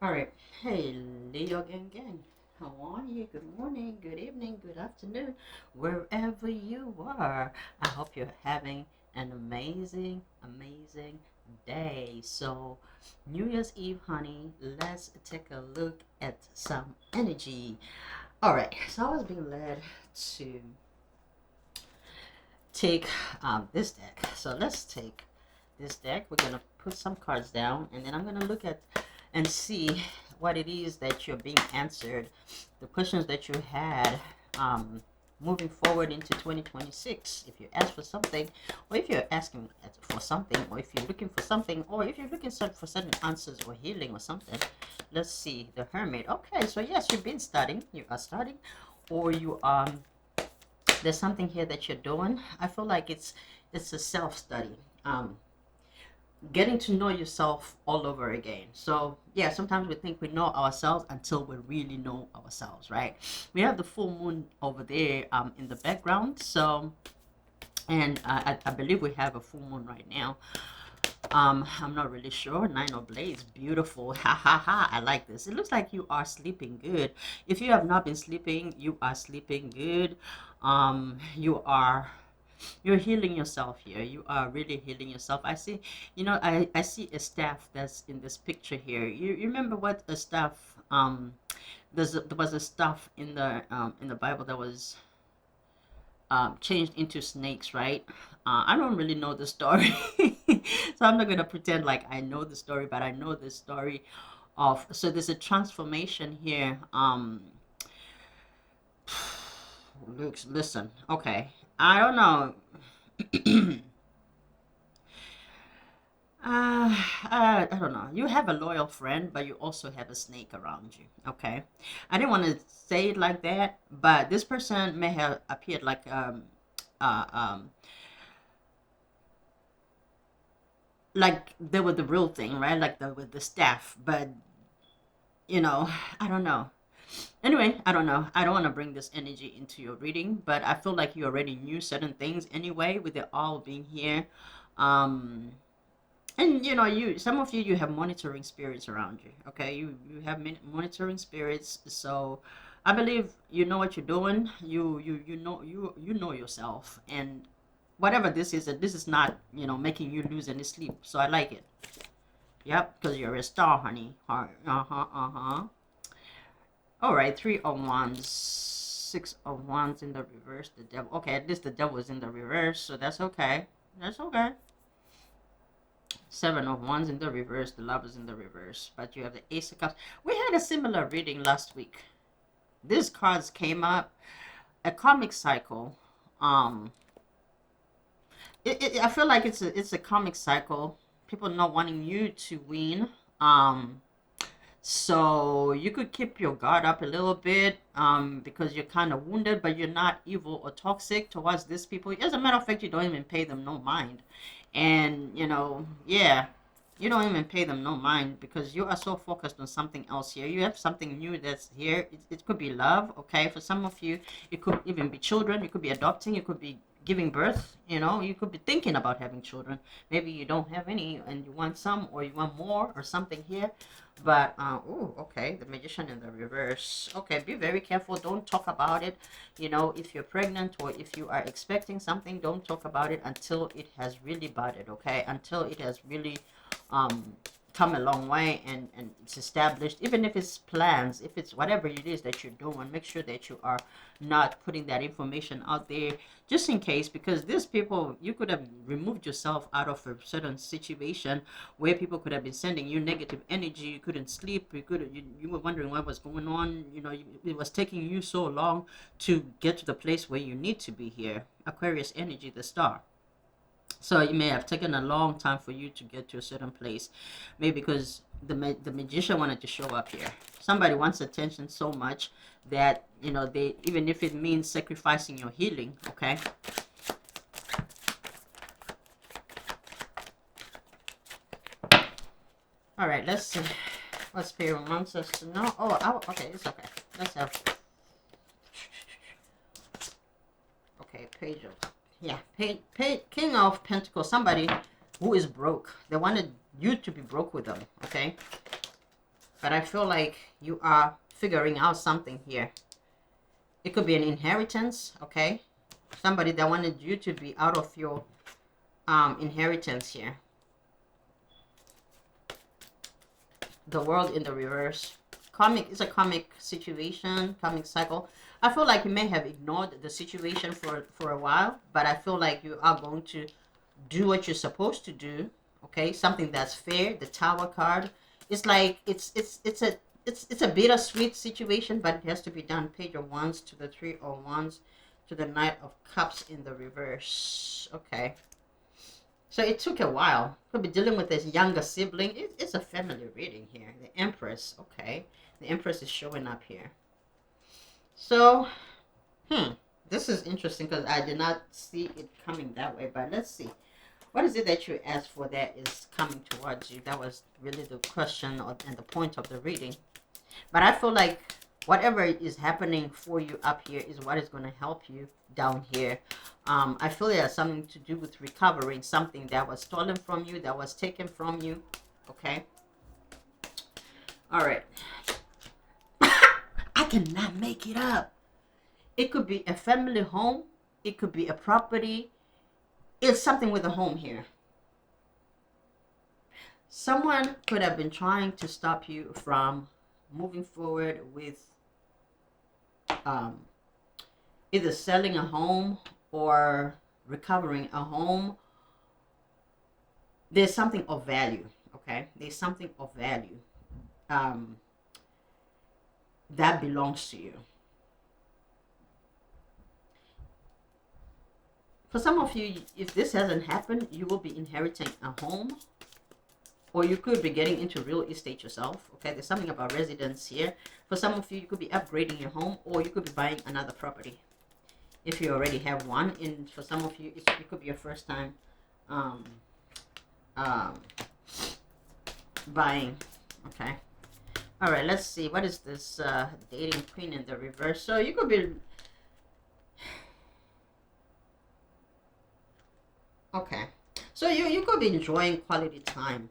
All right. Hey, Leo gang. How are you? Good morning, good evening, good afternoon, wherever you are. I hope you're having an amazing day. So, New Year's Eve, honey, let's take a look at some energy. All right. So, I was being led to take this deck. So, let's take this deck. We're going to put some cards down, and then I'm going to look at and see what it is that you're being answered, the questions that you had um, moving forward into 2026. If you ask for something, or if you're asking for something, or if you're looking for something, or if you're looking for certain answers or healing or something. Let's see, the Hermit. Okay, so yes, you've been studying. You are studying, or you there's something here that you're doing. I feel like it's a self study. Getting to know yourself all over again. So yeah, sometimes we think we know ourselves until we really know ourselves, right? We have the full moon over there in the background. So and I believe we have a full moon right now. I'm not really sure. Nine of Blades, beautiful. Ha ha ha. I like this. It looks like you are sleeping good. If you have not been sleeping, you are sleeping good. You are you're healing yourself here. You are really healing yourself. I see, I see a staff that's in this picture here. You remember what a staff, there was a staff in the Bible that was changed into snakes, right? I don't really know the story. So I'm not going to pretend like I know the story, but I know the story of, so there's a transformation here. Luke, listen, okay. I don't know. I don't know. You have a loyal friend, but you also have a snake around you. Okay. I didn't want to say it like that, but this person may have appeared uh, um, like they were the real thing, right? Like the with the staff, but you know, I don't know. Anyway, I don't know. I don't want to bring this energy into your reading, but I feel like you already knew certain things anyway, with it all being here. Um, and you some of you have monitoring spirits around you. Okay, you have monitoring spirits. So I believe you know what you're doing. You know yourself, and whatever this is, that this is not making you lose any sleep. So I like it. Yep, because you're a star, honey. Uh-huh. All right, three of wands, six of wands in the reverse, the devil. Okay, at least the devil is in the reverse, so that's okay. That's okay. Seven of wands in the reverse, the lovers in the reverse, but you have the ace of cups. We had a similar reading last week. These cards came up, a comic cycle. um I feel like it's a comic cycle, people not wanting you to win. So you could keep your guard up a little bit, because you're kind of wounded, but you're not evil or toxic towards these people. As a matter of fact, you don't even pay them no mind. And, yeah, you don't even pay them no mind because you are so focused on something else here. You have something new that's here. It could be love, okay? For some of you, it could even be children. You could be adopting. You could be giving birth. You could be thinking about having children. Maybe you don't have any and you want some, or you want more or something here. But oh, okay, the magician in the reverse. Okay, be very careful. Don't talk about it. If you're pregnant or if you are expecting something, don't talk about it until it has really budded. Okay, until it has really um come a long way, and it's established. Even if it's plans, if it's whatever it is that you're doing, make sure that you are not putting that information out there just in case, because these people, you could have removed yourself out of a certain situation where people could have been sending you negative energy. You couldn't sleep. You were wondering what was going on. It was taking you so long to get to the place where you need to be here. Aquarius energy, the star. So it may have taken a long time for you to get to a certain place, maybe because the magician wanted to show up here. Somebody wants attention so much that they, even if it means sacrificing your healing. Okay. All right. Let's see what spirit wants us to know. Okay. It's okay. Let's have. Okay. Page of. Yeah. King of Pentacles. Somebody who is broke. They wanted you to be broke with them. Okay. but I feel like you are figuring out something here. It could be an inheritance, okay? Somebody that wanted you to be out of your inheritance here. The world in the reverse. Karmic is a karmic situation, karmic cycle. I feel like you may have ignored the situation for a while, but I feel like you are going to do what you're supposed to do. Okay, something that's fair. The Tower card. It's like it's a bittersweet situation, but it has to be done. Page of Wands to the Three of Wands to the Knight of Cups in the reverse. Okay. So it took a while. Could be dealing with this younger sibling. It's a family reading here. The Empress. Okay. The Empress is showing up here. So, this is interesting because I did not see it coming that way. But let's see. What is it that you asked for that is coming towards you? That was really the question and the point of the reading. But I feel like whatever is happening for you up here is what is going to help you down here. I feel it has something to do with recovering something that was stolen from you, that was taken from you. Okay. All right. I cannot make it up. It could be a family home. It could be a property. It's something with a home here. Someone could have been trying to stop you from moving forward with either selling a home or recovering a home. There's something of value, okay? There's something of value that belongs to you. For some of you, if this hasn't happened, you will be inheriting a home, or you could be getting into real estate yourself. Okay, there's something about residence here. For some of you, you could be upgrading your home, or you could be buying another property if you already have one. And for some of you, it could be your first time buying. Okay. All right, let's see. What is this dating queen in the reverse? So you could be... Okay. So you could be enjoying quality time.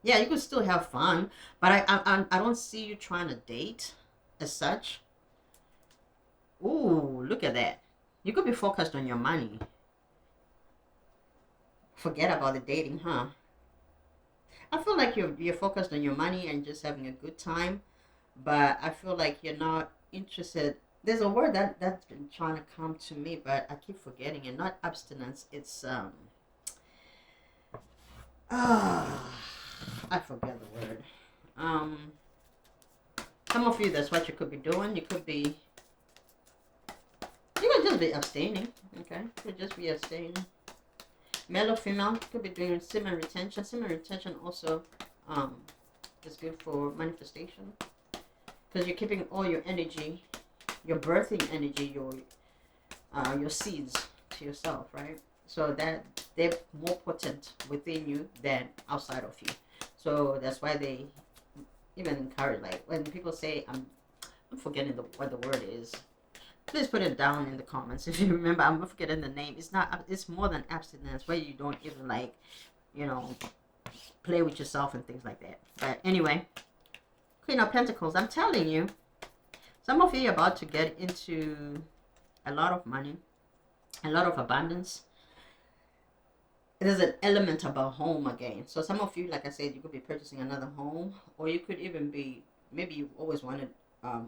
Yeah, you could still have fun, but I don't see you trying to date as such. Ooh, look at that. You could be focused on your money. Forget about the dating, huh? I feel like you're focused on your money and just having a good time, but I feel like you're not interested. There's a word that's been trying to come to me, but I keep forgetting it. Not abstinence. It's I forget the word. Some of you, that's what you could be doing. You could just be abstaining. Okay, you could just be abstaining. Male or female, could be doing semen retention. Semen retention also is good for manifestation because you're keeping all your energy, your birthing energy, your seeds to yourself, right? So that they're more potent within you than outside of you. So that's why they even encourage, like when people say, I'm forgetting what the word is. Please put it down in the comments if you remember. I'm forgetting the name. It's more than abstinence, where you don't even like, play with yourself and things like that. But anyway, Queen of Pentacles. I'm telling you, some of you are about to get into a lot of money, a lot of abundance. There's an element about home again. So some of you, like I said, you could be purchasing another home, or you could even be, maybe you always wanted a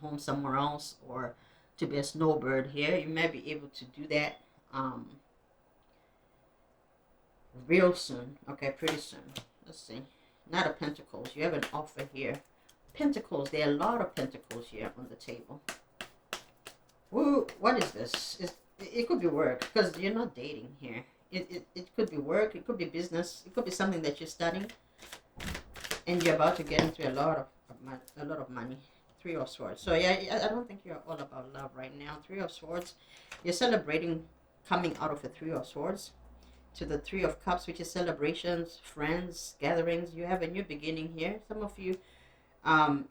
home somewhere else, or to be a snowbird here. You may be able to do that real soon. Okay, pretty soon. Let's see. Knight of Pentacles. You have an offer here. Pentacles. There are a lot of pentacles here on the table. Ooh, what is this? It could be work, because you're not dating here. It could be work. It could be business. It could be something that you're studying, and you're about to get into a lot of money. Three of Swords. So yeah, I don't think you're all about love right now. Three of Swords. You're celebrating coming out of the Three of Swords to the Three of Cups, which is celebrations, friends, gatherings. You have a new beginning here. Some of you,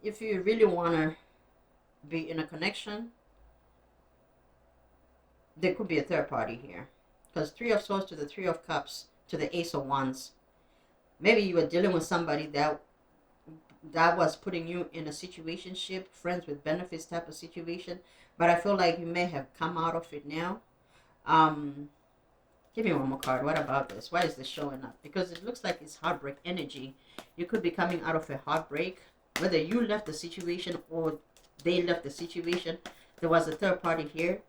if you really want to be in a connection, there could be a third party here. Because Three of Swords to the Three of Cups to the Ace of Wands. Maybe you were dealing with somebody that that was putting you in a situationship, friends with benefits type of situation. But I feel like you may have come out of it now. Um, Give me one more card. What about this? Why is this showing up? Because it looks like it's heartbreak energy. You could be coming out of a heartbreak, whether you left the situation or they left the situation. There was a third party here.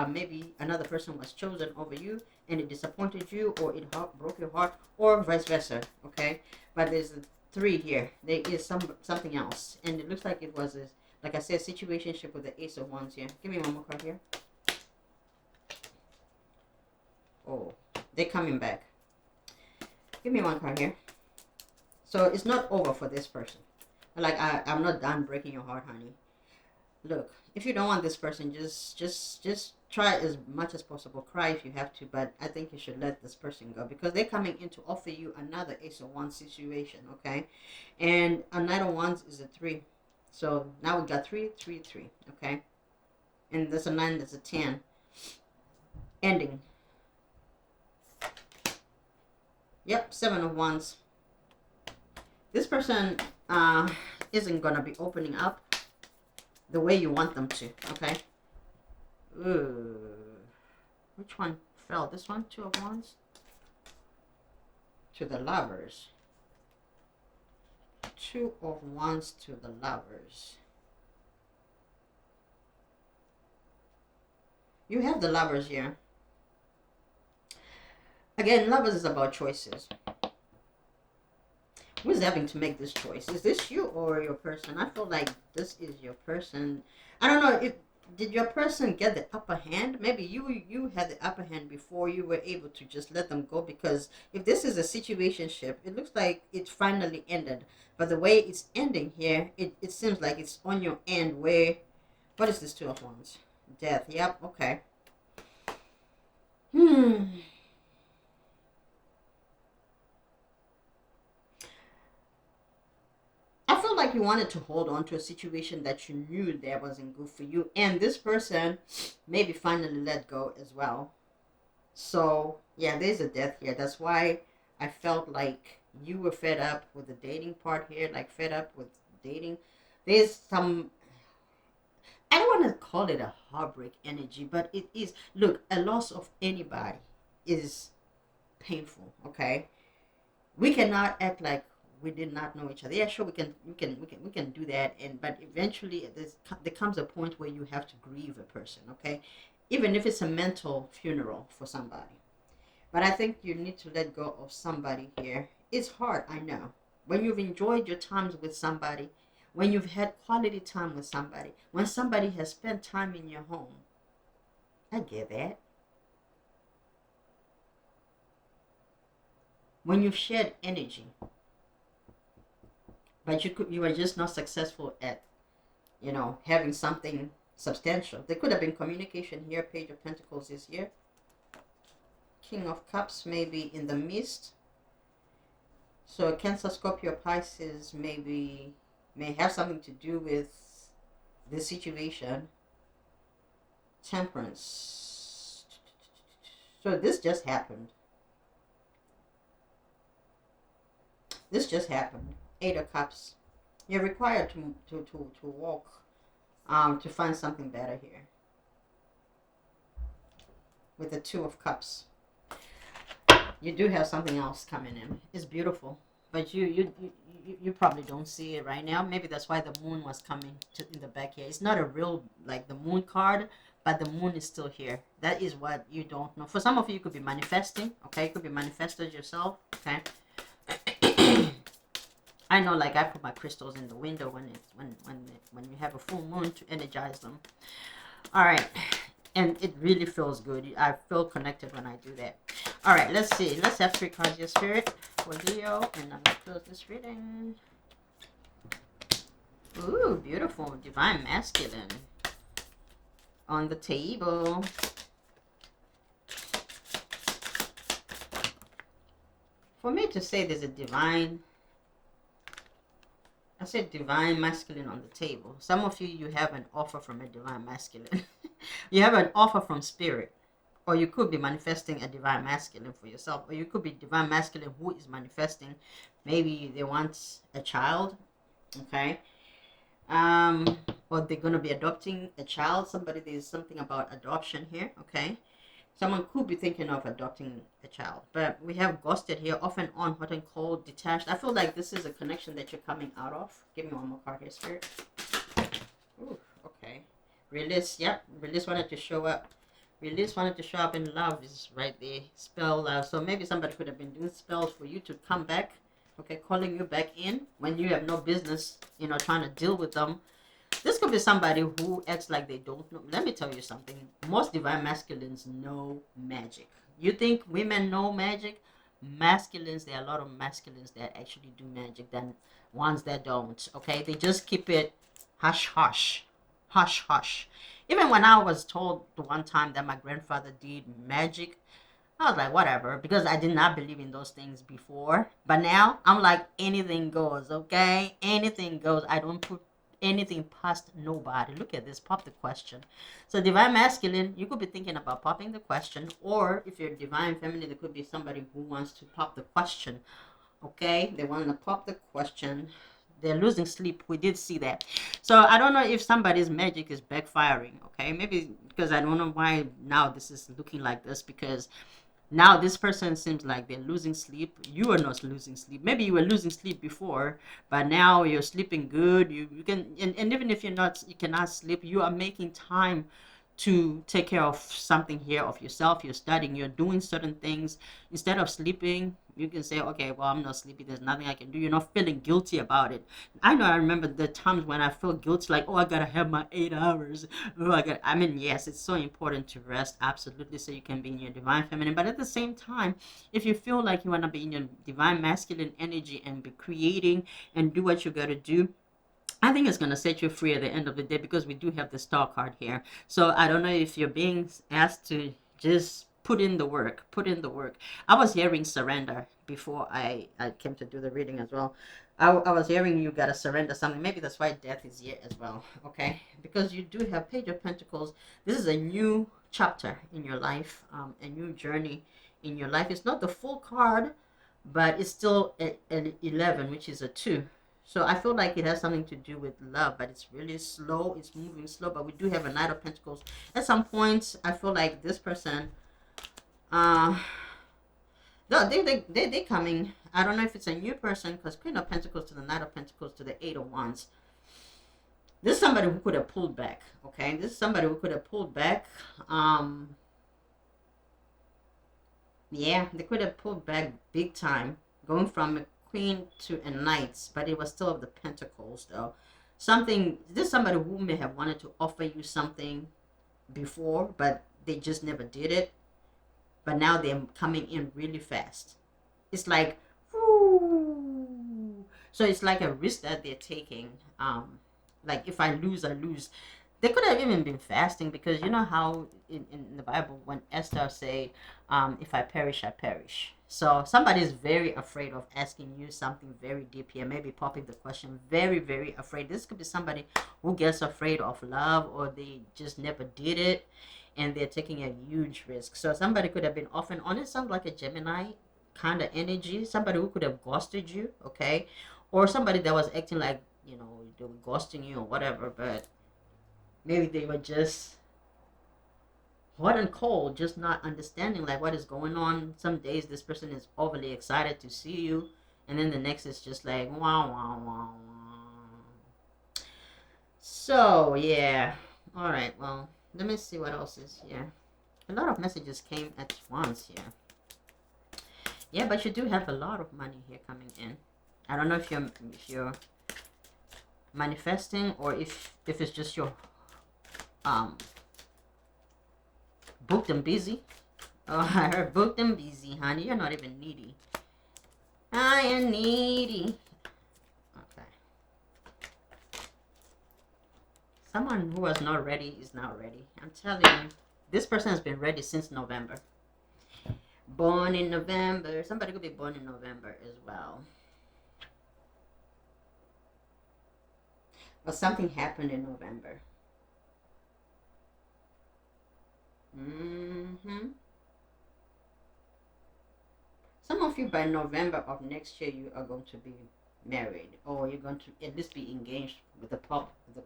Maybe another person was chosen over you and it disappointed you, or it broke your heart, or vice versa. Okay, but there's a three here. There is something else, and it looks like it was a, like I said, situationship with the Ace of Wands here. Give me one more card here. Oh, they're coming back. Give me one card here. So it's not over for this person. Like I'm not done breaking your heart, honey. Look, if you don't want this person, just try as much as possible. Cry if you have to, but I think you should let this person go because they're coming in to offer you another Ace of Wands situation, okay? And a Knight of Wands is a 3. So now we got 3, 3, 3, okay? And there's a 9, there's a 10. Ending. Yep, 7 of Wands. This person isn't gonna be opening up the way you want them to, okay? Ooh. Which one fell? This one? 2 of Wands? To the Lovers. 2 of Wands to the Lovers. You have the Lovers here. Again, Lovers is about choices. Who's having to make this choice? Is this you or your person? I feel like this is your person. I don't know if did your person get the upper hand? Maybe you had the upper hand before you were able to just let them go, because if this is a situationship, it looks like it finally ended. But the way it's ending here, it seems like it's on your end where, what is this 2 of Wands? Death. Yep, okay. I feel like you wanted to hold on to a situation that you knew that wasn't good for you, and this person maybe finally let go as well. So yeah, there's a death here. That's why I felt like you were fed up with the dating part here, like fed up with dating. There's some, I don't want to call it a heartbreak energy, but it is. Look, a loss of anybody is painful, okay? We cannot act like we did not know each other. Yeah, sure, we can do that, and but eventually there comes a point where you have to grieve a person, okay? Even if it's a mental funeral for somebody. But I think you need to let go of somebody here. It's hard, I know. When you've enjoyed your times with somebody, when you've had quality time with somebody, when somebody has spent time in your home, I get that. When you've shared energy, but you were just not successful at having something substantial. There could have been communication here. Page of Pentacles is here. King of Cups maybe in the mist. So Cancer, Scorpio, Pisces may have something to do with this situation. Temperance. So this just happened. This just happened. 8 of Cups. You're required to walk to find something better here. With the 2 of Cups. You do have something else coming in. It's beautiful. But you probably don't see it right now. Maybe that's why the moon was coming in the back here. It's not a real, like the moon card, but the moon is still here. That is what you don't know. For some of you, you could be manifesting. Okay, you could be manifested yourself. Okay. I know, like I put my crystals in the window when you have a full moon to energize them. All right, and it really feels good. I feel connected when I do that. All right, let's see. Let's have 3 cards, your spirit, for Leo, and I'm gonna close this reading. Ooh, beautiful, divine masculine on the table. For me to say there's a divine, I said divine masculine on the table. Some of you have an offer from a divine masculine. You have an offer from spirit. Or you could be manifesting a divine masculine for yourself. Or you could be divine masculine who is manifesting. Maybe they want a child. Okay. Um, or they're gonna be adopting a child. Somebody, there's something about adoption here. Okay. Someone could be thinking of adopting a child, but we have ghosted here, off and on, hot and cold, detached. I feel like this is a connection that you're coming out of. Give me one more card here, Spirit. Ooh, okay. Release, yep. Release wanted to show up. Release wanted to show up in love is right there. Spell love. So maybe somebody could have been doing spells for you to come back. Okay, calling you back in when you have no business, trying to deal with them. This could be somebody who acts like they don't know. Let me tell you something. Most divine masculines know magic. You think women know magic? Masculines, there are a lot of masculines that actually do magic than ones that don't. Okay, they just keep it hush hush, hush hush. Even when I was told the one time that my grandfather did magic, I was like, whatever, because I did not believe in those things before. But now I'm like, anything goes, okay? Anything goes. I don't put anything past nobody. Look at this. Pop the question. So, divine masculine, you could be thinking about popping the question. Or if you're divine feminine, there could be somebody who wants to pop the question, okay? They want to pop the question. They're losing sleep. We did see that. So I don't know if somebody's magic is backfiring, okay? Maybe because I don't know why now this is looking like this, because now this person seems like they're losing sleep. You are not losing sleep. Maybe you were losing sleep before, but now you're sleeping good. You can, and even if you cannot sleep, you are making time to take care of something here of yourself. You're studying, you're doing certain things. Instead of sleeping, you can say, okay, well, I'm not sleepy, there's nothing I can do. You're not feeling guilty about it. I remember the times when I feel guilty, like, oh, I gotta have my 8 hours. Oh, I mean, yes, it's so important to rest, absolutely, so you can be in your divine feminine. But at the same time, if you feel like you want to be in your divine masculine energy and be creating and do what you gotta do, I think it's going to set you free at the end of the day, because we do have the star card here. So I don't know if you're being asked to just put in the work, put in the work. I was hearing surrender before I came to do the reading as well. I was hearing you got to surrender something. Maybe that's why death is here as well, okay? Because you do have Page of Pentacles. This is a new chapter in your life, a new journey in your life. It's not the full card, but it's still an 11, which is a 2. So I feel like it has something to do with love, but it's really slow. It's moving slow, but we do have a Knight of Pentacles. At some point, I feel like this person, uh, no, they coming. I don't know if it's a new person, because Queen of Pentacles to the Knight of Pentacles to the Eight of Wands. This is somebody who could have pulled back, okay? This is somebody who could have pulled back. Yeah, they could have pulled back big time, going from a queen to a knight, but it was still of the pentacles, though. Something, this is somebody who may have wanted to offer you something before, but they just never did it. But now they're coming in really fast. It's like, whoo. So it's like a risk that they're taking. Like, if I lose, I lose. They could have even been fasting, because you know how in the Bible, when Esther said, if I perish, I perish. So somebody is very afraid of asking you something very deep here, maybe popping the question, very, very afraid. This could be somebody who gets afraid of love, or they just never did it, and they're taking a huge risk. So somebody could have been off and on. It sounds like a Gemini kind of energy. Somebody who could have ghosted you, okay? Or somebody that was acting like, they were ghosting you or whatever, but maybe they were just hot and cold, just not understanding like what is going on. Some days this person is overly excited to see you, and then the next is just like wow wow wow. So yeah, all right. Well, let me see what else is here. A lot of messages came at once here. Yeah, but you do have a lot of money here coming in. I don't know if you're manifesting, or if it's just your um booked and busy. Oh, I heard booked and busy, honey. You're not even needy. I am needy. Okay. Someone who was not ready is now ready. I'm telling you, this person has been ready since November. Born in November. Somebody could be born in November as well. But something happened in November. Some of you by November of next year, you are going to be married, or you're going to at least be engaged with the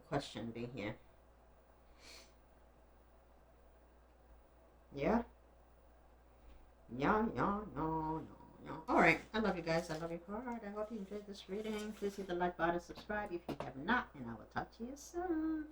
question being here. Yeah, yeah, yeah, no, no, no. All right, I love you guys. I love you hard. I hope you enjoyed this reading. Please hit the like button, subscribe if you have not, and I will talk to you soon.